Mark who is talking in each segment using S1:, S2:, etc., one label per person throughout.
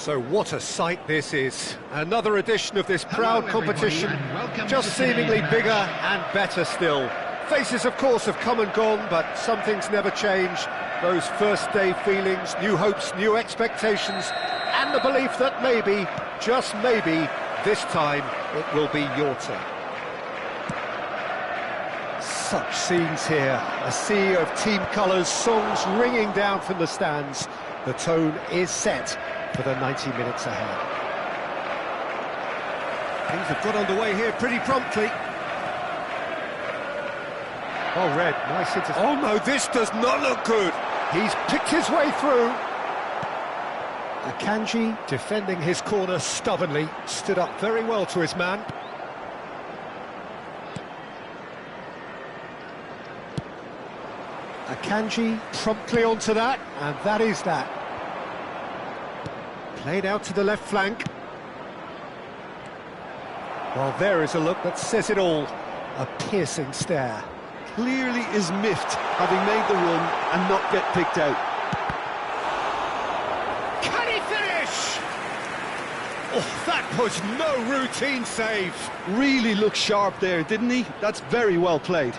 S1: So what a sight this is. Another edition of this proud competition, just seemingly bigger and better still. Faces, of course, have come and gone, but some things never change. Those first-day feelings, new hopes, new expectations, and the belief that maybe, just maybe, this time it will be your turn. Such scenes here, a sea of team colours, songs ringing down from the stands. The tone is set for the 90 minutes ahead. Things have got underway here pretty promptly. Oh, Red, nice interception. Oh no, this does not look good. He's picked his way through. Akanji, defending his corner stubbornly, stood up very well to his man. Akanji promptly onto that, and that is that. Played out to the left flank. Well, there is a look that says it all. A piercing stare.
S2: Clearly is miffed, having made the run and not get picked out.
S1: Can he finish? Oh, that was no routine save.
S2: Really looked sharp there, didn't he? That's very well played.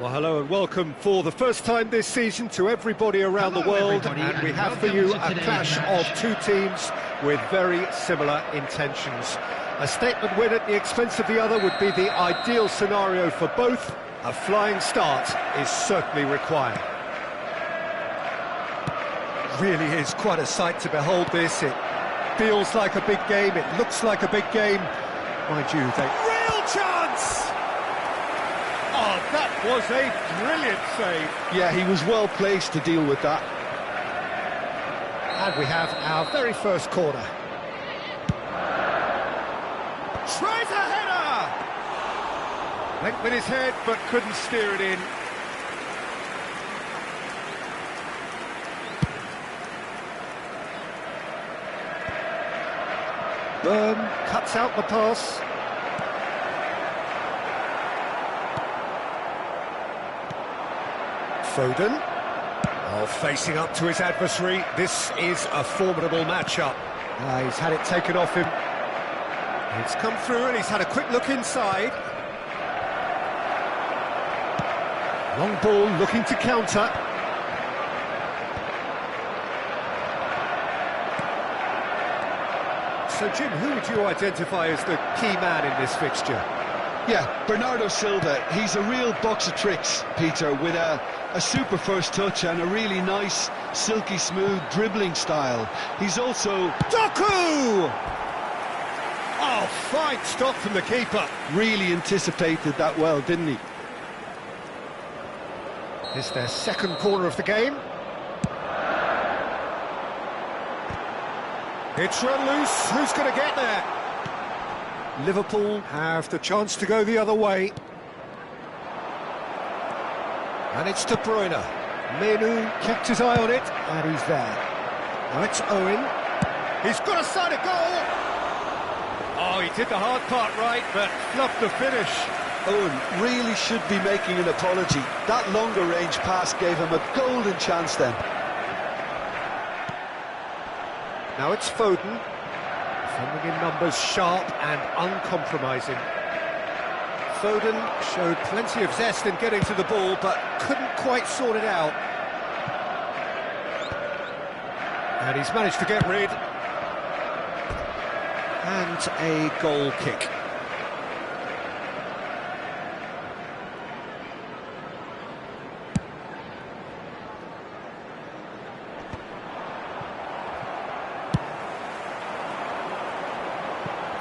S1: Well, hello and welcome for the first time this season to everybody around the world, and we have for you a clash of two teams with very similar intentions. A statement win at the expense of the other would be the ideal scenario for both. A flying start is certainly required. Really is quite a sight to behold this. It feels like a big game, it looks like a big game. Mind you, they... Real chance! Oh, that was a brilliant save.
S2: Yeah, he was well placed to deal with that.
S1: And we have our very first corner. Tries a header! Went with his head, but couldn't steer it in. Burn cuts out the pass. Foden. Oh, facing up to his adversary. This is a formidable matchup. He's had it taken off him. It's come through and he's had a quick look inside. Long ball looking to counter. So, Jim, who would you identify as the key man in this fixture?
S2: Yeah, Bernardo Silva, he's a real box of tricks, Peter, with a super first touch and a really nice, silky smooth dribbling style. He's also...
S1: Doku! Oh, fine stop from the keeper.
S2: Really anticipated that well, didn't he?
S1: It's their second corner of the game. It's run loose. Who's going to get there? Liverpool have the chance to go the other way. And it's De Bruyne. Menu kept his eye on it, and he's there. Now it's Owen. He's got a side of goal. Oh, he did the hard part right, but fluffed the finish.
S2: Owen really should be making an apology. That longer range pass gave him a golden chance then.
S1: Now it's Foden. Defending in numbers, sharp and uncompromising. Foden showed plenty of zest in getting to the ball, but couldn't quite sort it out. And he's managed to get rid. And a goal kick.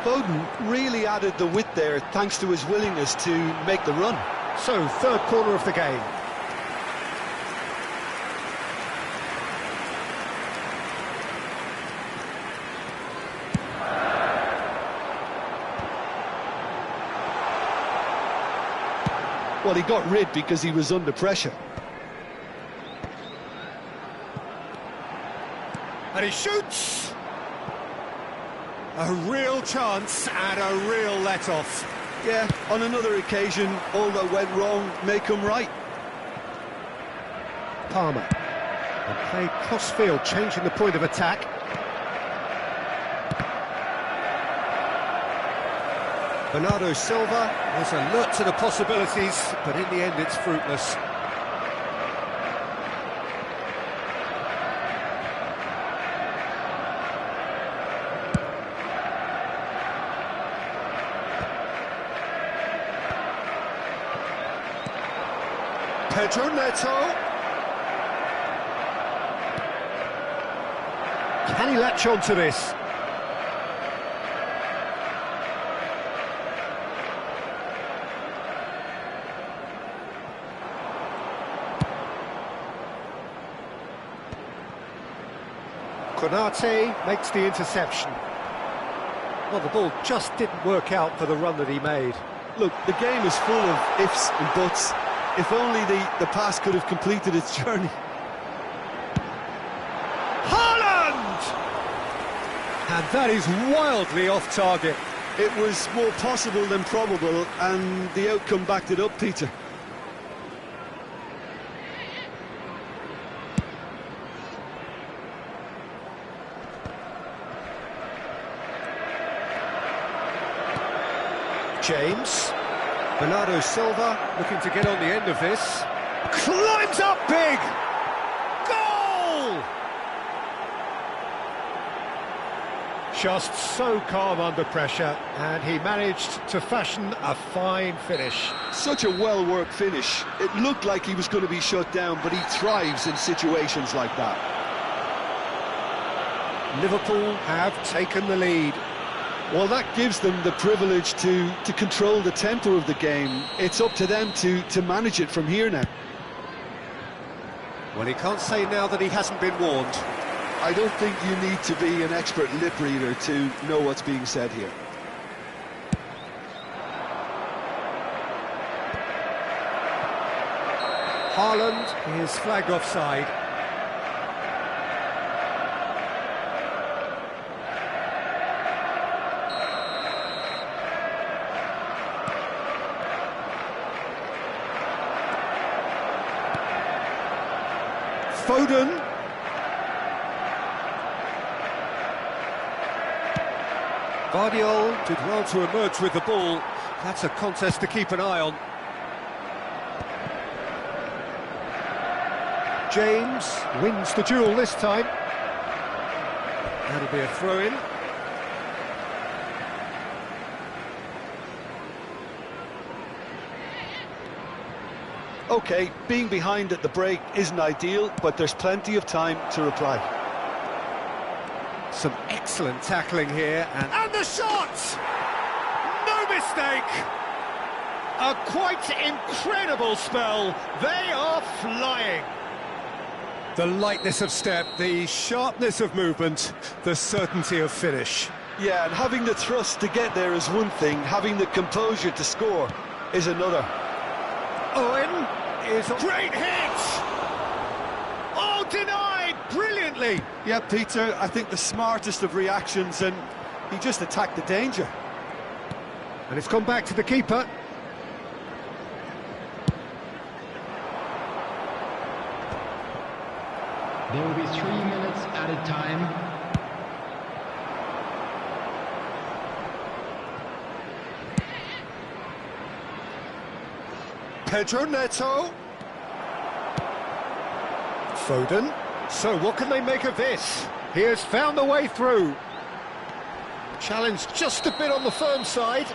S2: Foden really added the width there thanks to his willingness to make the run.
S1: So, third corner of the game.
S2: Well, he got rid because he was under pressure.
S1: And he shoots! A real chance and a real let-off.
S2: Yeah, on another occasion, all that went wrong may come right.
S1: Palmer. And played cross-field, changing the point of attack. Bernardo Silva was alert to the possibilities, but in the end it's fruitless. Pedro Neto. Can he latch on to this? Konate makes the interception. Well, the ball just didn't work out for the run that he made.
S2: Look, the game is full of ifs and buts. If only the pass could have completed its journey.
S1: Haaland! And that is wildly off target.
S2: It was more possible than probable, and the outcome backed it up, Peter.
S1: James. Bernardo Silva looking to get on the end of this. Climbs up big! Goal! Just so calm under pressure, and he managed to fashion a fine finish.
S2: Such a well-worked finish. It looked like he was going to be shut down, but he thrives in situations like that.
S1: Liverpool have taken the lead.
S2: Well, that gives them the privilege to control the tempo of the game. It's up to them to manage it from here now.
S1: Well, he can't say now that he hasn't been warned.
S2: I don't think you need to be an expert lip reader to know what's being said here.
S1: Haaland is flagged offside. Foden. Guardiola did well to emerge with the ball. That's a contest to keep an eye on. James wins the duel this time. That'll be a throw-in.
S2: OK, being behind at the break isn't ideal, but there's plenty of time to reply.
S1: Some excellent tackling here, and the shot! No mistake! A quite incredible spell. They are flying. The lightness of step, the sharpness of movement, the certainty of finish.
S2: Yeah, and having the thrust to get there is one thing, having the composure to score is another.
S1: Owen is a great hit! Oh, denied brilliantly!
S2: Yeah, Peter, I think the smartest of reactions, and he just attacked the danger.
S1: And it's gone back to the keeper.
S3: There will be 3 minutes added time.
S1: Pedro Neto. Foden. So what can they make of this? He has found the way through. Challenge just a bit on the firm side.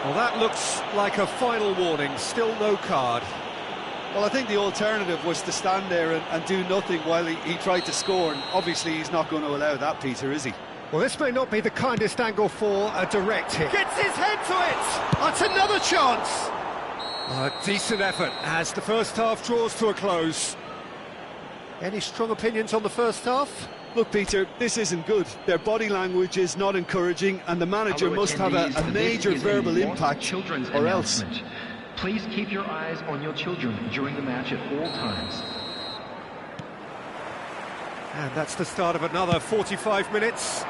S1: Well, that looks like a final warning. Still no card.
S2: Well, I think the alternative was to stand there and do nothing while he tried to score, and obviously he's not going to allow that, Peter, is he?
S1: Well, this may not be the kindest angle for a direct hit. Gets his head to it! That's another chance! A decent effort as the first half draws to a close. Any strong opinions on the first half?
S2: Look, Peter, this isn't good. Their body language is not encouraging, and the manager must have a major verbal impact, or else.
S3: Please keep your eyes on your children during the match at all times.
S1: And that's the start of another 45 minutes.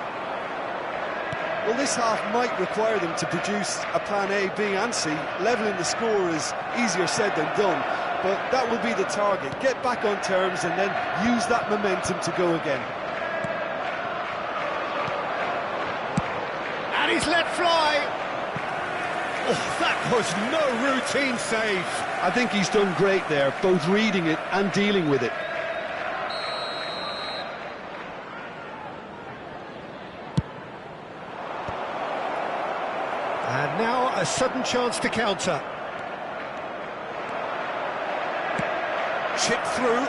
S2: Well, this half might require them to produce a plan A, B and C. Levelling the score is easier said than done, but that will be the target. Get back on terms and then use that momentum to go again.
S1: And he's let fly! Oh, that was no routine save.
S2: I think he's done great there, both reading it and dealing with it.
S1: And now a sudden chance to counter. Chip through.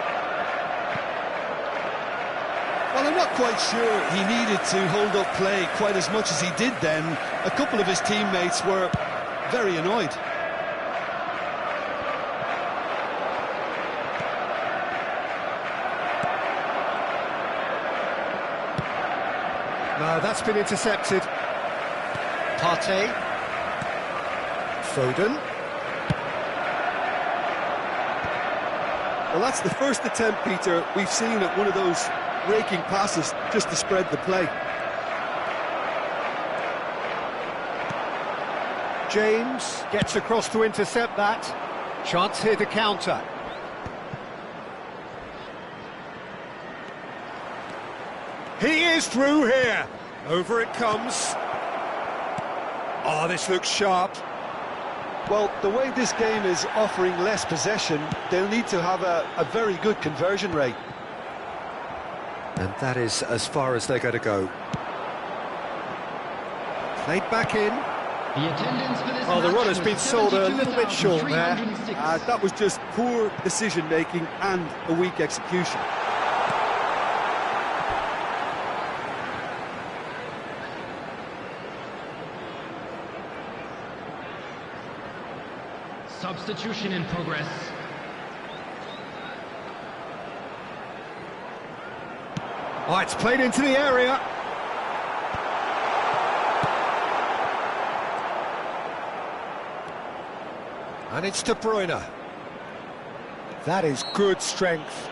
S2: Well, I'm not quite sure he needed to hold up play quite as much as he did then. A couple of his teammates were very annoyed.
S1: No, that's been intercepted. Partey. Foden.
S2: Well, that's the first attempt, Peter, we've seen at one of those raking passes just to spread the play.
S1: James gets across to intercept that. Chance here to counter. He is through here. Over it comes. Oh, this looks sharp.
S2: Well, the way this game is offering less possession, they'll need to have a very good conversion rate.
S1: And that is as far as they're going to go. Played back in.
S3: The attendance for this
S1: The run has been sold a little bit short there.
S2: That was just poor decision-making and a weak execution.
S3: Substitution in progress.
S1: Oh, it's played into the area. And it's De Bruyne. That is good strength.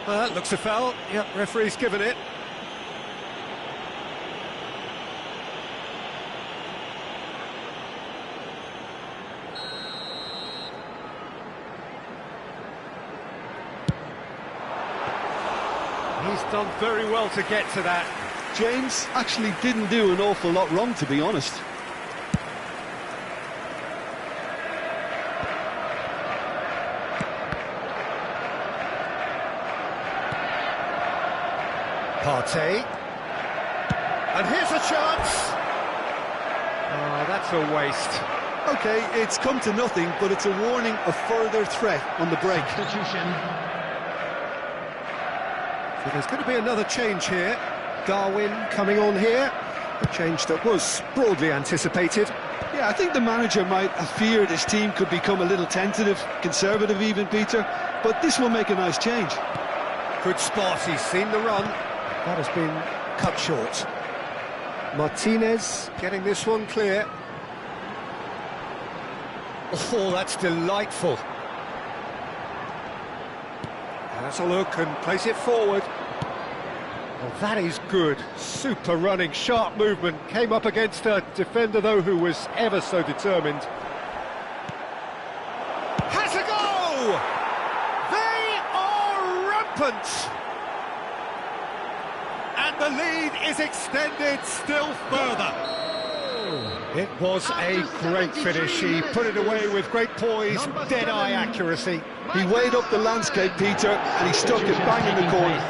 S1: Well, that looks a foul. Yep, referee's given it. He's done very well to get to that.
S2: James actually didn't do an awful lot wrong, to be honest.
S1: Partey. And here's a chance. Oh, that's a waste.
S2: OK, it's come to nothing, but it's a warning of further threat on the break.
S3: Substitution.
S1: So there's going to be another change here. Darwin coming on here. A change that was broadly anticipated.
S2: Yeah, I think the manager might have feared his team could become a little tentative, conservative even, Peter, but this will make a nice change.
S1: Good spot, he's seen the run. That has been cut short. Martinez getting this one clear. Oh, that's delightful. Has a look and place it forward. Well, that is good. Super running, sharp movement. Came up against a defender, though, who was ever so determined. Has a go! They are rampant! And the lead is extended still further. It was a great finish. He put it away with great poise, dead-eye accuracy.
S2: He weighed up the landscape, Peter, and he stuck it bang in the corner.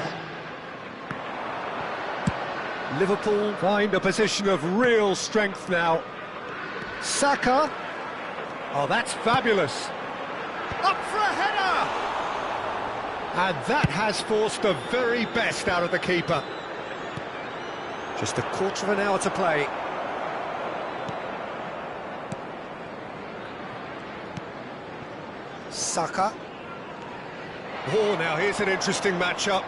S1: Liverpool find a position of real strength now. Saka. Oh, that's fabulous. Up for a header! And that has forced the very best out of the keeper. Just a quarter of an hour to play. Saka. Oh, now here's an interesting matchup.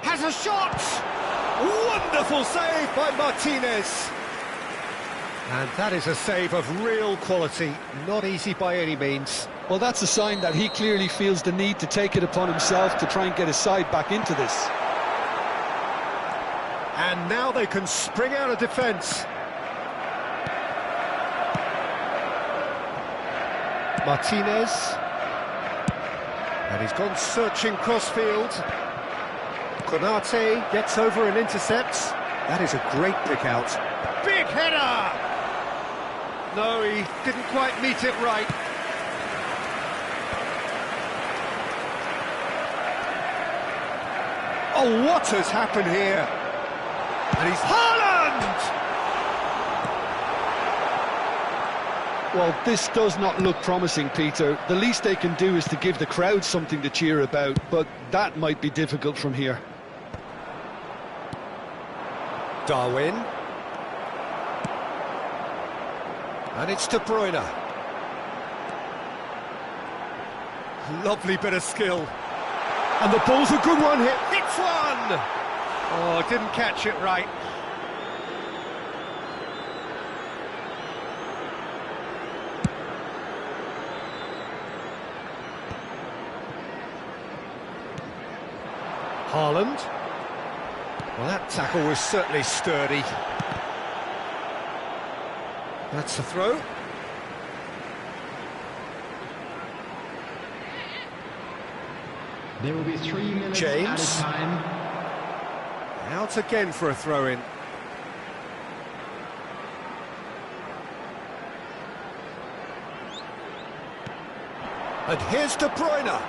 S1: Has a shot! Wonderful save by Martinez. And that is a save of real quality, not easy by any means.
S2: Well, that's a sign that he clearly feels the need to take it upon himself to try and get his side back into this.
S1: And now they can spring out of defence. Martinez. And he's gone searching crossfield. Konate gets over and intercepts. That is a great pick out. Big header! No, he didn't quite meet it right. Oh, what has happened here? And he's Haaland!
S2: Well, this does not look promising, Peter. The least they can do is to give the crowd something to cheer about, but that might be difficult from here.
S1: Darwin. And it's De Bruyne. Lovely bit of skill. And the ball's a good one here. Hits one! Oh, didn't catch it right. Haaland. Well, that tackle was certainly sturdy. That's the throw.
S3: There will be 3 minutes
S1: James.
S3: added time.
S1: Out again for a throw-in. And here's De Bruyne.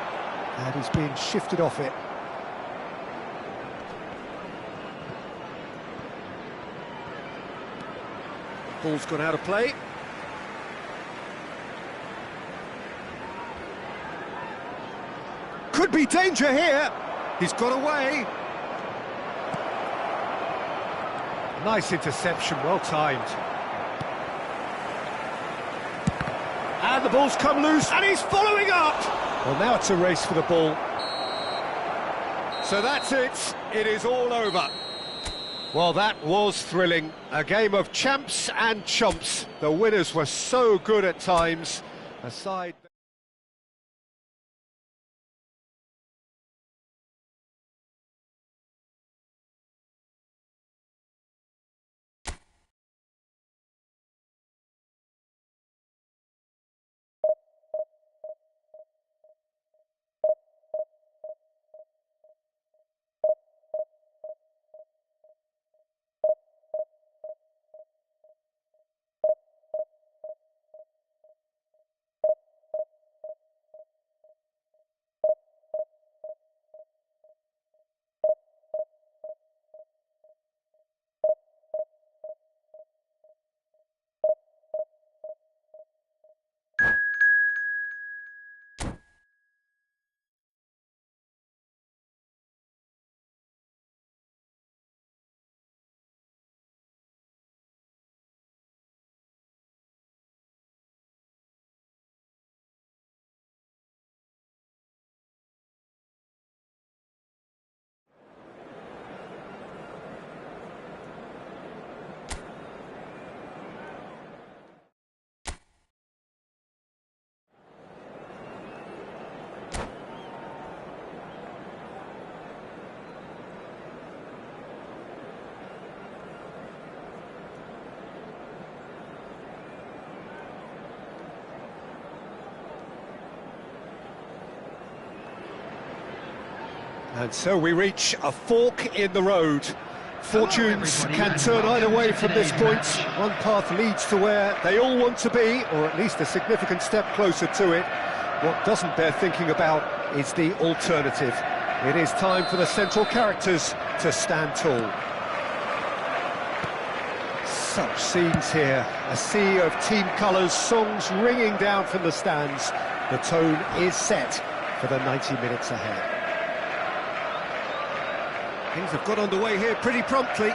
S1: And he's being shifted off it. Ball's gone out of play. Could be danger here. He's got away. Nice interception, well timed. And the ball's come loose, and he's following up! Well, now it's a race for the ball. So that's it. It is all over. Well, that was thrilling. A game of champs and chumps. The winners were so good at times. Aside... And so we reach a fork in the road. Fortunes can turn either way from this point. One path leads to where they all want to be, or at least a significant step closer to it. What doesn't bear thinking about is the alternative. It is time for the central characters to stand tall. Such scenes here. A sea of team colours, songs ringing down from the stands. The tone is set for the 90 minutes ahead. Things have got underway here pretty promptly.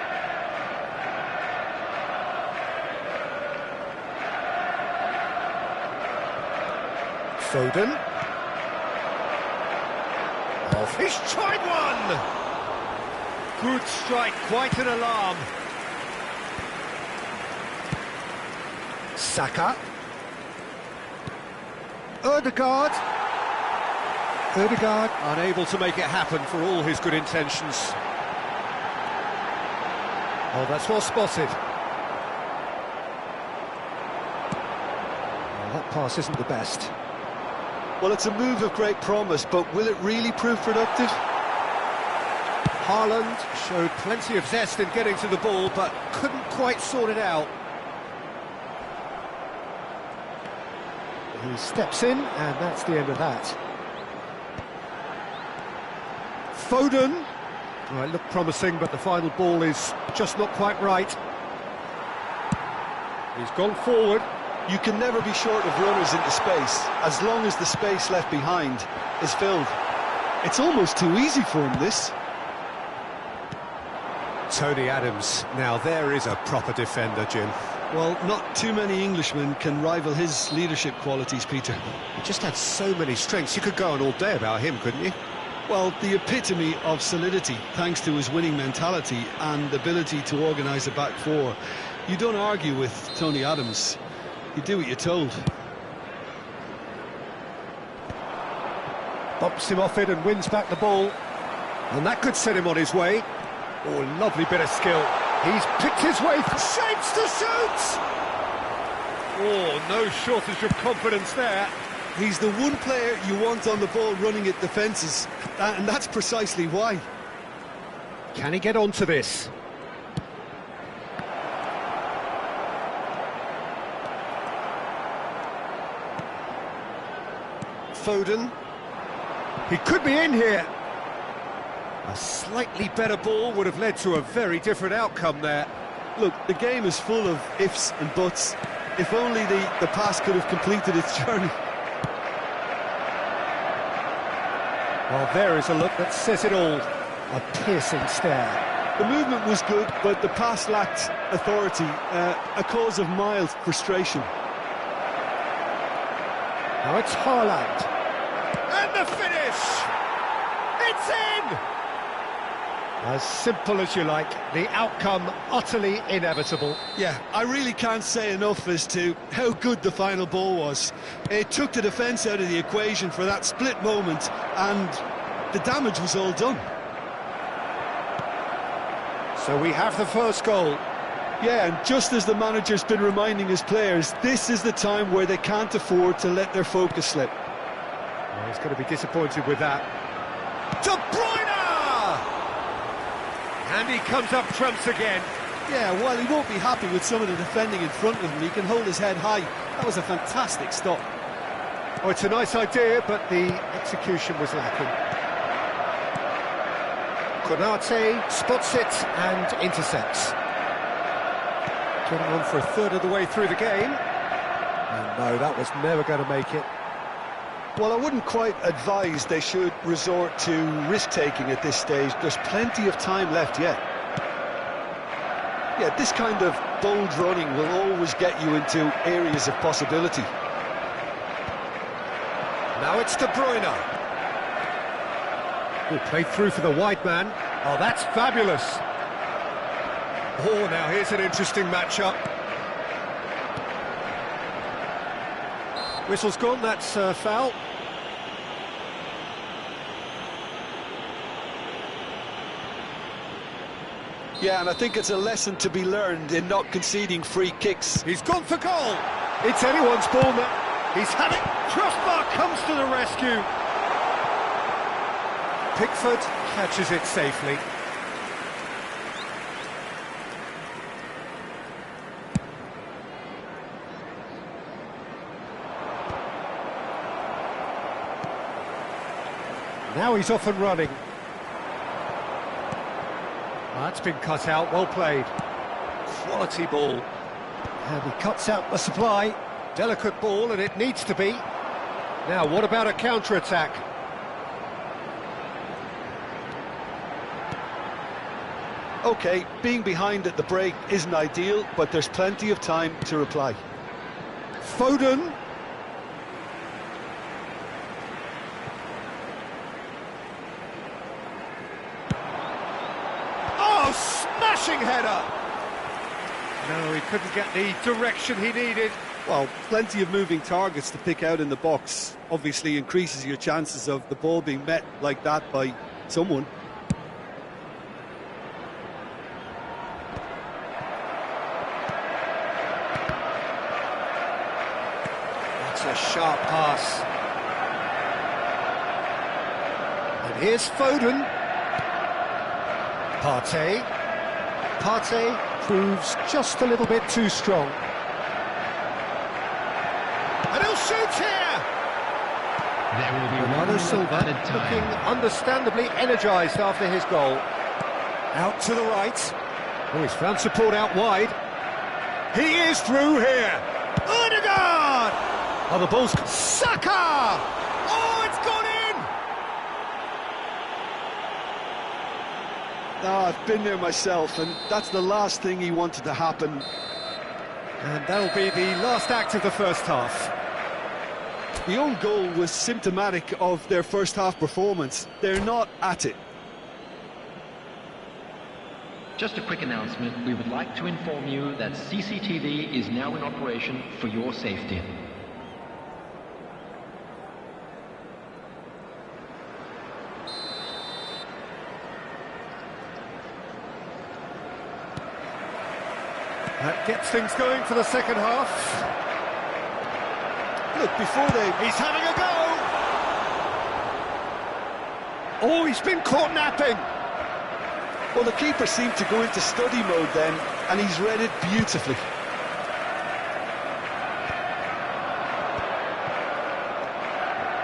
S1: Foden. Off, he's tried one! Good strike, quite an alarm. Saka. Ødegaard unable to make it happen for all his good intentions. Oh, that's well spotted. Well, that pass isn't the best.
S2: Well, it's a move of great promise, but will it really prove productive?
S1: Haaland showed plenty of zest in getting to the ball, but couldn't quite sort it out. He steps in, and that's the end of that. Foden. Oh, it looked promising, but the final ball is just not quite right. He's gone forward.
S2: You can never be short of runners into space, as long as the space left behind is filled. It's almost too easy for him, this.
S1: Tony Adams. Now there is a proper defender, Jim.
S2: Well, not too many Englishmen can rival his leadership qualities, Peter.
S1: He just had so many strengths. You could go on all day about him, couldn't you?
S2: Well, the epitome of solidity, thanks to his winning mentality and ability to organise a back four. You don't argue with Tony Adams. You do what you're told.
S1: Bumps him off it and wins back the ball. And that could set him on his way. Oh, lovely bit of skill. He's picked his way, shapes to shoot! Oh, no shortage of confidence there.
S2: He's the one player you want on the ball running at defences, and that's precisely why.
S1: Can he get onto this? Foden. He could be in here. A slightly better ball would have led to a very different outcome there.
S2: Look, the game is full of ifs and buts. If only the pass could have completed its journey.
S1: Well, there is a look that says it all. A piercing stare.
S2: The movement was good, but the pass lacked authority, a cause of mild frustration.
S1: Now it's Haaland. And the finish! It's in! As simple as you like, the outcome utterly inevitable.
S2: Yeah, I really can't say enough as to how good the final ball was. It took the defence out of the equation for that split moment, and the damage was all done.
S1: So we have the first goal.
S2: Yeah, and just as the manager's been reminding his players, this is the time where they can't afford to let their focus slip.
S1: Well, he's going to be disappointed with that. De Bruyne! And he comes up trumps again.
S2: Yeah, while he won't be happy with some of the defending in front of him, he can hold his head high. That was a fantastic stop.
S1: Oh, it's a nice idea, but the execution was lacking. Konate spots it and intercepts. Getting on for a third of the way through the game. And no, that was never going to make it.
S2: Well, I wouldn't quite advise they should resort to risk-taking at this stage. There's plenty of time left yet. Yeah, this kind of bold running will always get you into areas of possibility.
S1: Now it's De Bruyne. Oh, played through for the wide man. Oh, that's fabulous. Oh, now here's an interesting matchup. Whistle's gone, that's foul.
S2: Yeah, and I think it's a lesson to be learned in not conceding free kicks.
S1: He's gone for goal. It's anyone's ball now. He's had it. Crossbar comes to the rescue. Pickford catches it safely. Now he's off and running. That's been cut out, well played. Quality ball. And he cuts out the supply. Delicate ball, and it needs to be. Now, what about a counter-attack?
S2: OK, being behind at the break isn't ideal, but there's plenty of time to reply.
S1: Foden. Smashing header! No, he couldn't get the direction he needed.
S2: Well, plenty of moving targets to pick out in the box. Obviously increases your chances of the ball being met like that by someone.
S1: That's a sharp pass. And here's Foden. Partey proves just a little bit too strong. And he'll shoot here!
S3: There will be
S1: Bernardo Silva looking understandably energised after his goal. Out to the right. Oh, he's found support out wide. He is through here. Odegaard! Oh, the ball's... Saka! Oh, it's gone in!
S2: No, I've been there myself, and that's the last thing he wanted to happen.
S1: And that'll be the last act of the first half.
S2: The own goal was symptomatic of their first half performance. They're not at it.
S3: Just a quick announcement. We would like to inform you that CCTV is now in operation for your safety.
S1: That gets things going for the second half.
S2: Look, before they...
S1: He's having a go! Oh, he's been caught napping!
S2: Well, the keeper seemed to go into study mode then, and he's read it beautifully.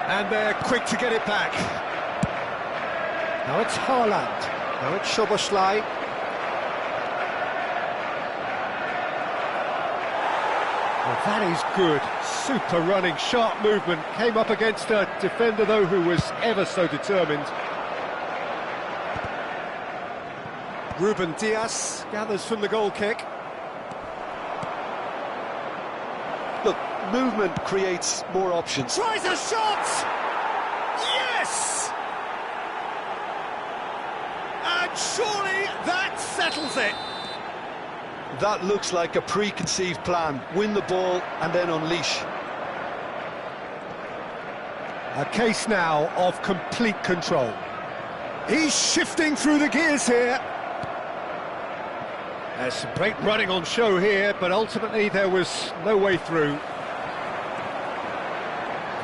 S1: And they're quick to get it back. Now it's Haaland. Now it's Szoboszlai. Well, that is good. Super running, sharp movement. Came up against a defender, though, who was ever so determined. Ruben Dias gathers from the goal kick.
S2: Look, movement creates more options.
S1: Tries a shot! Yes! And surely that settles it.
S2: That looks like a preconceived plan. Win the ball and then unleash.
S1: A case now of complete control. He's shifting through the gears here. There's some great running on show here, but ultimately there was no way through.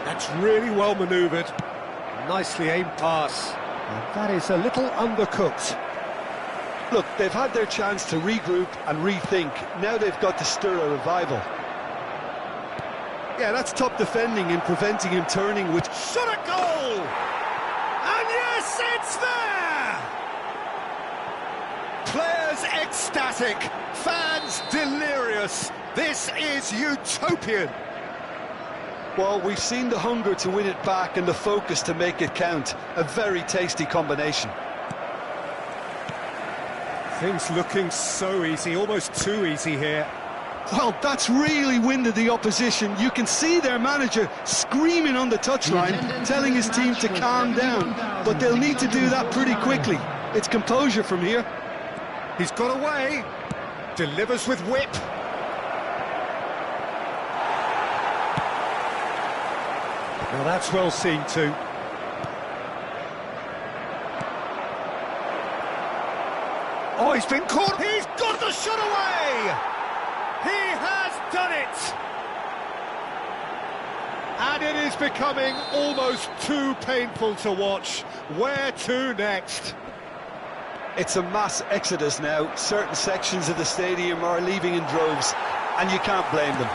S1: That's really well manoeuvred. Nicely aimed pass. And that is a little undercooked.
S2: Look, they've had their chance to regroup and rethink. Now they've got to stir a revival. Yeah, that's top defending and preventing him turning, which...
S1: Shot a goal! And yes, it's there! Players ecstatic, fans delirious. This is utopian.
S2: Well, we've seen the hunger to win it back and the focus to make it count. A very tasty combination.
S1: Things looking so easy, almost too easy here.
S2: Well, that's really winded the opposition. You can see their manager screaming on the touchline, telling his team to calm down. But they'll need to do that pretty quickly. It's composure from here.
S1: He's got away. Delivers with whip. Now that's well seen too. Oh, he's been caught. He's got the shot away. He has done it. And it is becoming almost too painful to watch. Where to next?
S2: It's a mass exodus now. Certain sections of the stadium are leaving in droves, and you can't blame them.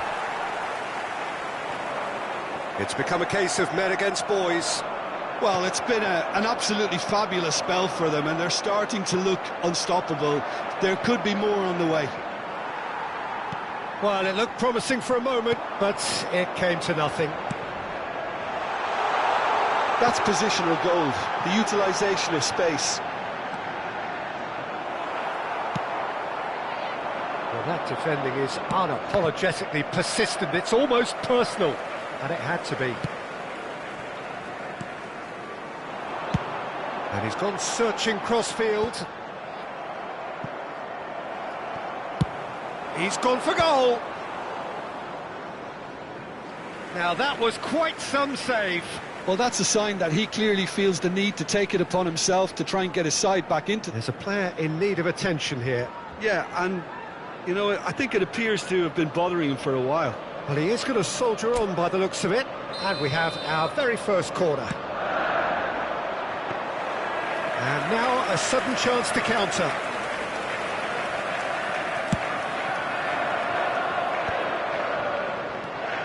S1: It's become a case of men against boys.
S2: Well, it's been an absolutely fabulous spell for them, and they're starting to look unstoppable. There could be more on the way.
S1: Well, it looked promising for a moment, but it came to nothing.
S2: That's positional gold, the utilisation of space.
S1: Well, that defending is unapologetically persistent. It's almost personal, and it had to be. And he's gone searching crossfield. He's gone for goal. Now that was quite some save.
S2: Well, that's a sign that he clearly feels the need to take it upon himself to try and get his side back into.
S1: There's a player in need of attention here.
S2: Yeah, and, you know, I think it appears to have been bothering him for a while.
S1: Well, he is going to soldier on by the looks of it. And we have our very first corner. And now a sudden chance to counter.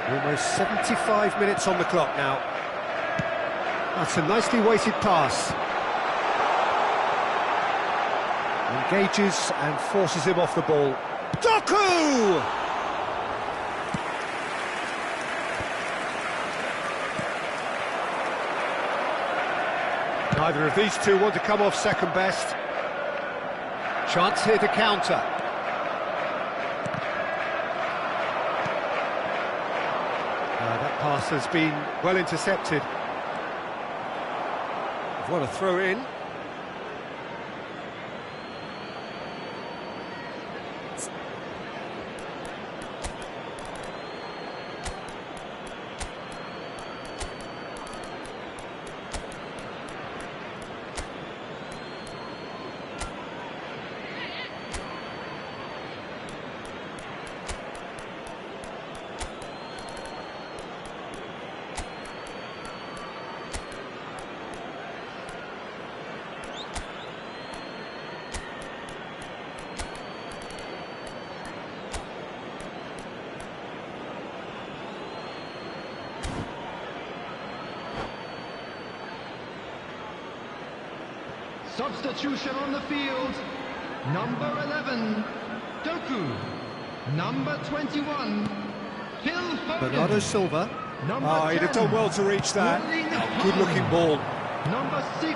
S1: Almost 75 minutes on the clock now. That's a nicely weighted pass. Engages and forces him off the ball. Doku! Neither of these two want to come off second best. Chance here to counter. That pass has been well intercepted. What a throw in.
S3: Substitution on the field. Number 11, Doku. Number 21, Phil Foden.
S1: Bernardo Silva.
S3: Number
S1: He'd have done well to reach that. Good-looking ball.
S3: Number 6,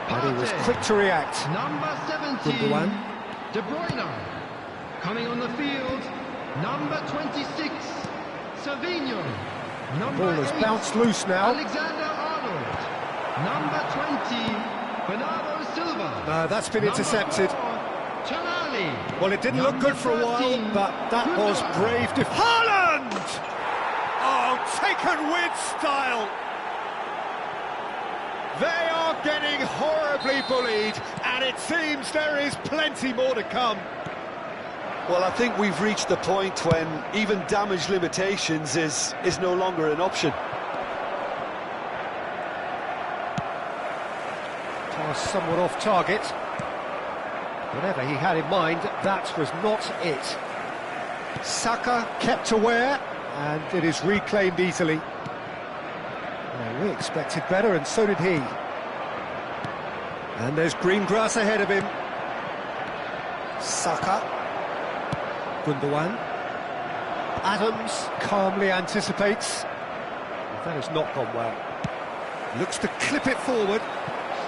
S1: And he was
S3: Partey.
S1: quick to react.
S3: Number 17,
S1: Gundogan.
S3: De Bruyne. Coming on the field, number 26,
S4: Savinho.
S1: Ball has bounced loose now.
S4: Alexander-Arnold. Number 20, Bernardo Silva.
S1: That's been intercepted.
S4: Tonali.
S1: Well, it didn't look good for a while, but that was brave. Haaland! Oh, taken with style. They are getting horribly bullied, and it seems there is plenty more to come.
S2: Well, I think we've reached the point when even damage limitations is no longer an option.
S1: Pass somewhat off target. Whatever he had in mind, that was not it. Saka kept aware, and it is reclaimed easily. Well, we expected better, and so did he. And there's green grass ahead of him. Saka. Gundogan. Adams calmly anticipates. That has not gone well. Looks to clip it forward.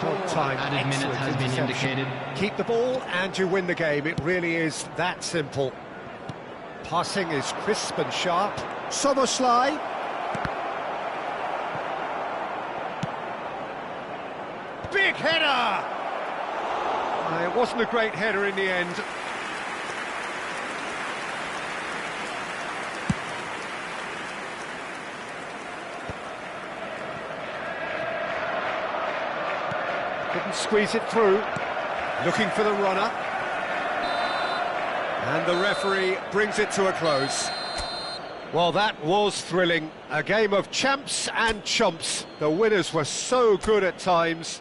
S1: On time,
S3: added minute has been indicated.
S1: Keep the ball and you win the game. It really is that simple. Passing is crisp and sharp. Soboslai. Big header! It wasn't a great header in the end. Couldn't squeeze it through. Looking for the runner. And the referee brings it to a close. Well, that was thrilling. A game of champs and chumps. The winners were so good at times.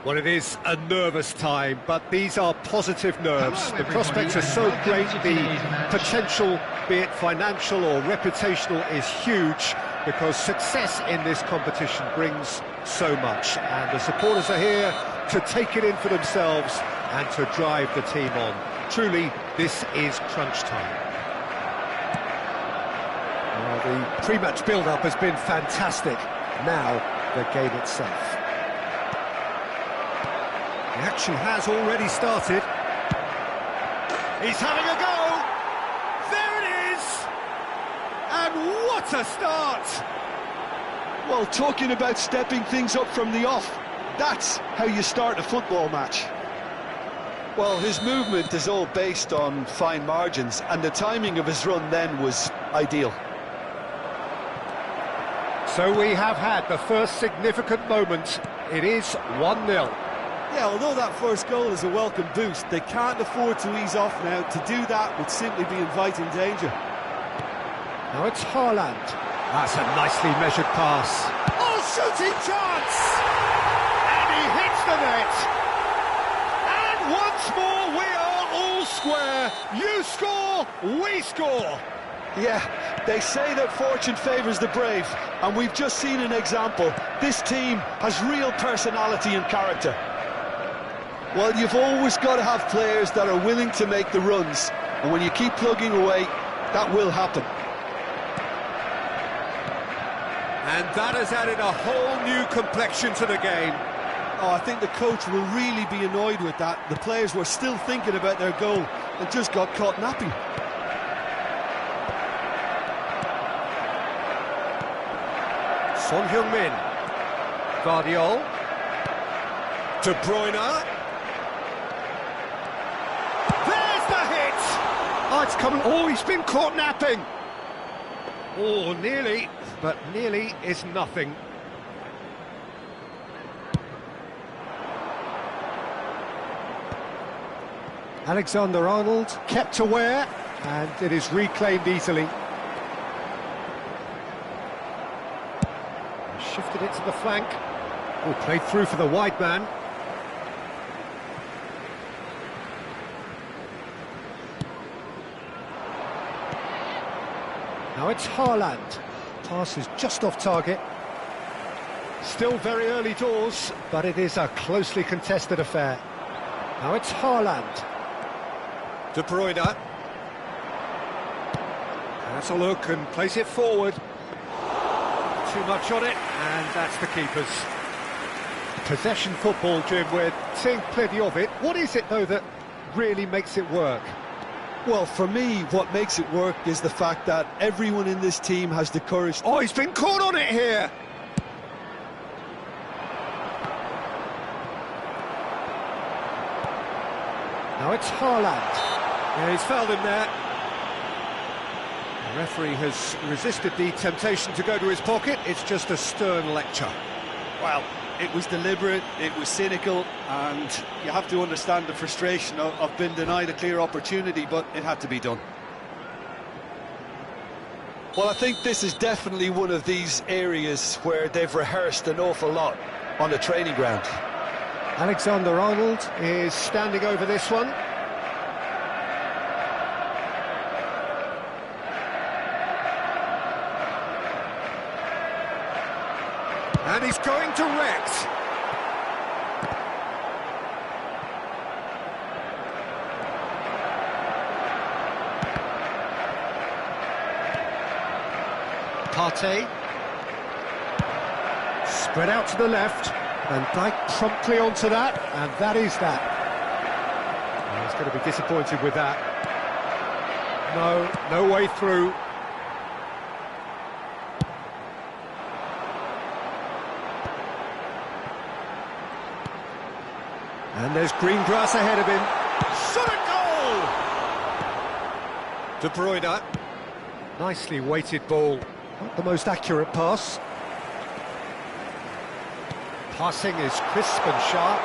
S1: Well, it is a nervous time, but these are positive nerves. The prospects are so great, the potential, be it financial or reputational, is huge, because success in this competition brings so much. And the supporters are here to take it in for themselves and to drive the team on. Truly, this is crunch time. Well, the pre-match build-up has been fantastic. Now, the game itself. The action has already started. He's having a go! There it is! And what a start!
S2: Well, talking about stepping things up from the off, that's how you start a football match. Well, his movement is all based on fine margins, and the timing of his run then was ideal.
S1: So we have had the first significant moment. It is 1-0.
S2: Yeah, although that first goal is a welcome boost, they can't afford to ease off now. To do that would simply be inviting danger.
S1: Now it's Haaland. That's a nicely measured pass. Oh, shooting chance! And he hits the net. And once more we are all square. You score, we score.
S2: Yeah, they say that fortune favours the brave, and we've just seen an example. This team has real personality and character. Well, you've always got to have players that are willing to make the runs, and when you keep plugging away, that will happen.
S1: And that has added a whole new complexion to the game.
S2: Oh, I think the coach will really be annoyed with that. The players were still thinking about their goal and just got caught napping.
S1: Son Heung-min. Guardiol. De Bruyne. There's the hit! Oh, it's coming. Oh, he's been caught napping. Oh, nearly, but nearly is nothing. Alexander-Arnold kept aware, and it is reclaimed easily. Shifted it to the flank. Oh, played through for the wide man. Now it's Haaland. Pass is just off target. Still very early doors, but it is a closely contested affair. Now it's Haaland. De Bruyne. That's a look and plays it forward. Too much on it, and that's the keeper's. Possession football, Jim, we're seeing plenty of it. What is it, though, that really makes it work?
S2: Well, for me, what makes it work is the fact that everyone in this team has the courage...
S1: Oh, he's been caught on it here! Now it's Haaland. Yeah, he's fouled him there. The referee has resisted the temptation to go to his pocket. It's just a stern lecture.
S2: Well, it was deliberate, it was cynical, and you have to understand the frustration of being denied a clear opportunity, but it had to be done. Well, I think this is definitely one of these areas where they've rehearsed an awful lot on the training ground.
S1: Alexander-Arnold is standing over this one. And he's going direct. Partey. Spread out to the left. Van Dijk promptly onto that, and that is that. Oh, he's going to be disappointed with that. No way through. And there's green grass ahead of him. Shot a goal! De Bruyne. Nicely weighted ball. Not the most accurate pass. Passing is crisp and sharp.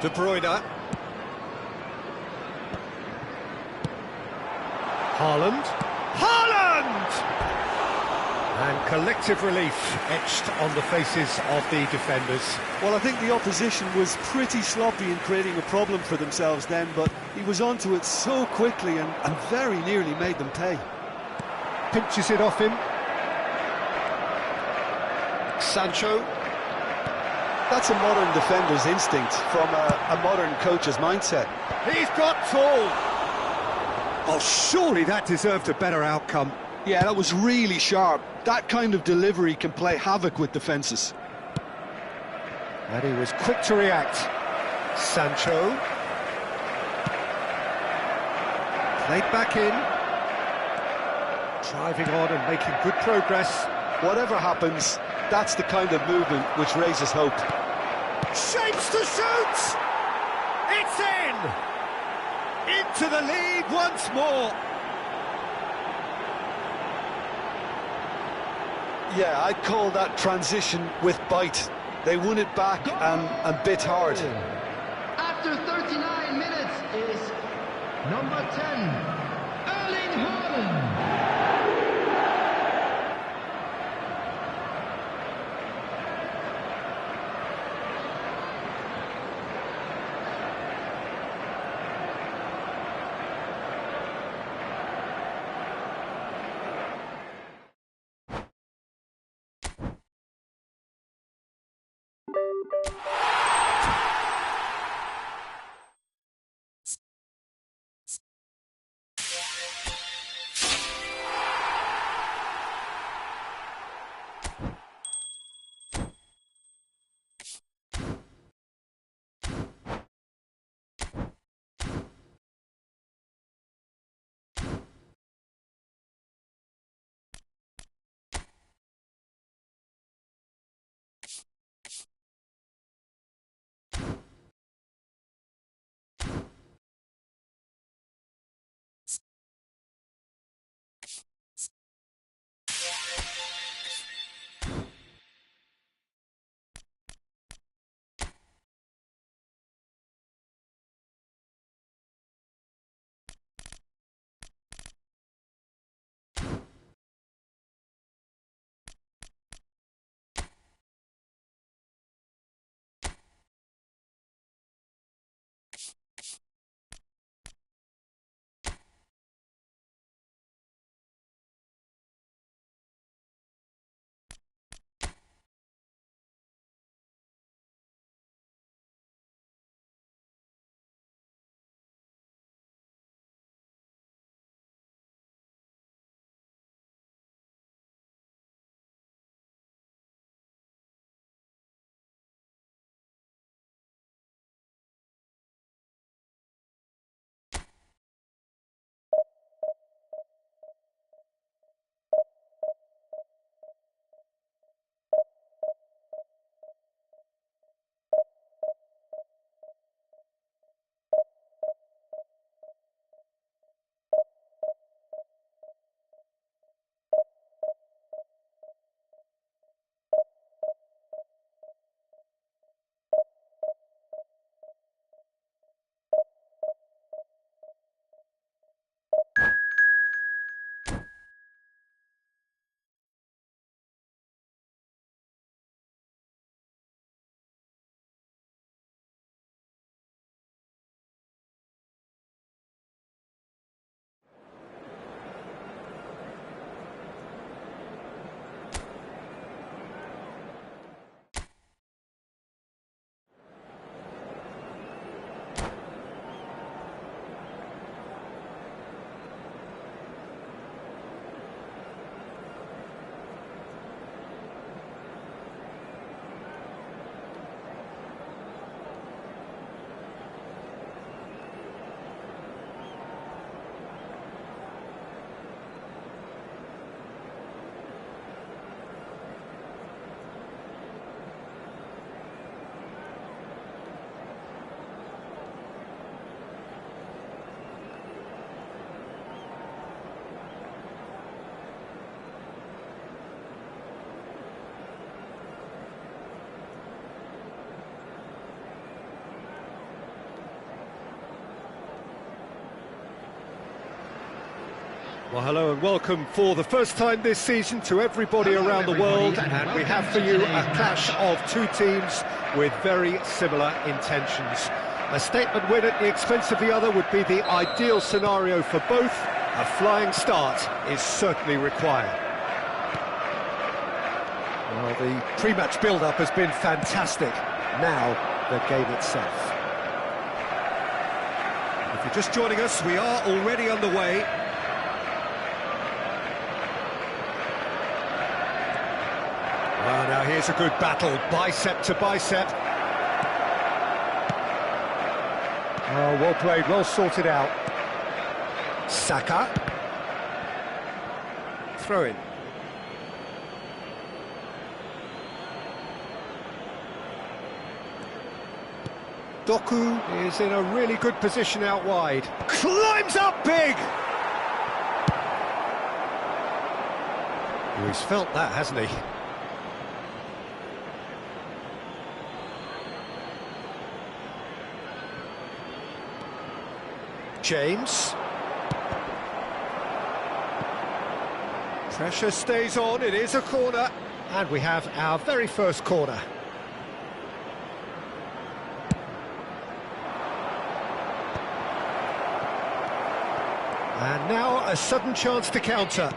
S1: De Bruyne. Haaland. Haaland! And collective relief etched on the faces of the defenders.
S2: Well, I think the opposition was pretty sloppy in creating a problem for themselves then, but he was onto it so quickly and very nearly made them pay.
S1: Pinches it off him. Sancho.
S2: That's a modern defender's instinct from a modern coach's mindset.
S1: He's got tall. Oh, surely that deserved a better outcome.
S2: Yeah, that was really sharp. That kind of delivery can play havoc with defences.
S1: And he was quick to react. Sancho. Played back in. Driving on and making good progress.
S2: Whatever happens, that's the kind of movement which raises hope.
S1: Shapes to shoot! It's in! to the lead once more.
S2: Yeah, I'd call that transition with bite. They won it back and bit hard.
S4: After 39 minutes is number 10, Erling Haaland.
S1: Well, hello and welcome for the first time this season to everybody around the world, and we have for you a clash of two teams with very similar intentions. A statement win at the expense of the other would be the ideal scenario for both. A flying start is certainly required. Well, the pre-match build-up has been fantastic. Now, the game itself. If you're just joining us, we are already underway. Well, now here's a good battle, bicep to bicep. Oh, well played, well sorted out. Saka. Throw in. Doku is in a really good position out wide. Climbs up big! Oh, he's felt that, hasn't he? James. Pressure stays on, it is a corner. And we have our very first corner. And now a sudden chance to counter.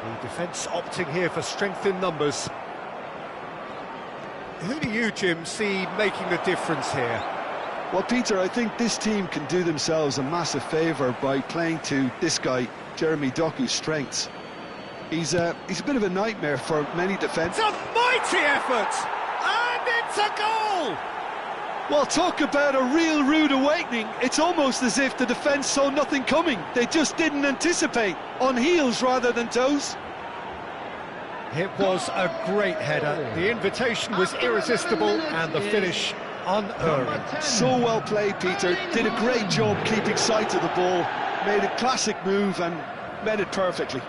S1: The defence opting here for strength in numbers. Who do you, Jim, see making the difference here?
S2: Well, Peter, I think this team can do themselves a massive favour by playing to this guy, Jeremy Doku's strengths. He's a bit of a nightmare for many defenders.
S1: It's a mighty effort! And it's a goal!
S2: Well, talk about a real rude awakening. It's almost as if the defence saw nothing coming. They just didn't anticipate, on heels rather than toes.
S1: It was a great header. The invitation was irresistible and the finish unerring.
S2: So well played, Peter. Did a great job keeping sight of the ball. Made a classic move and met it perfectly.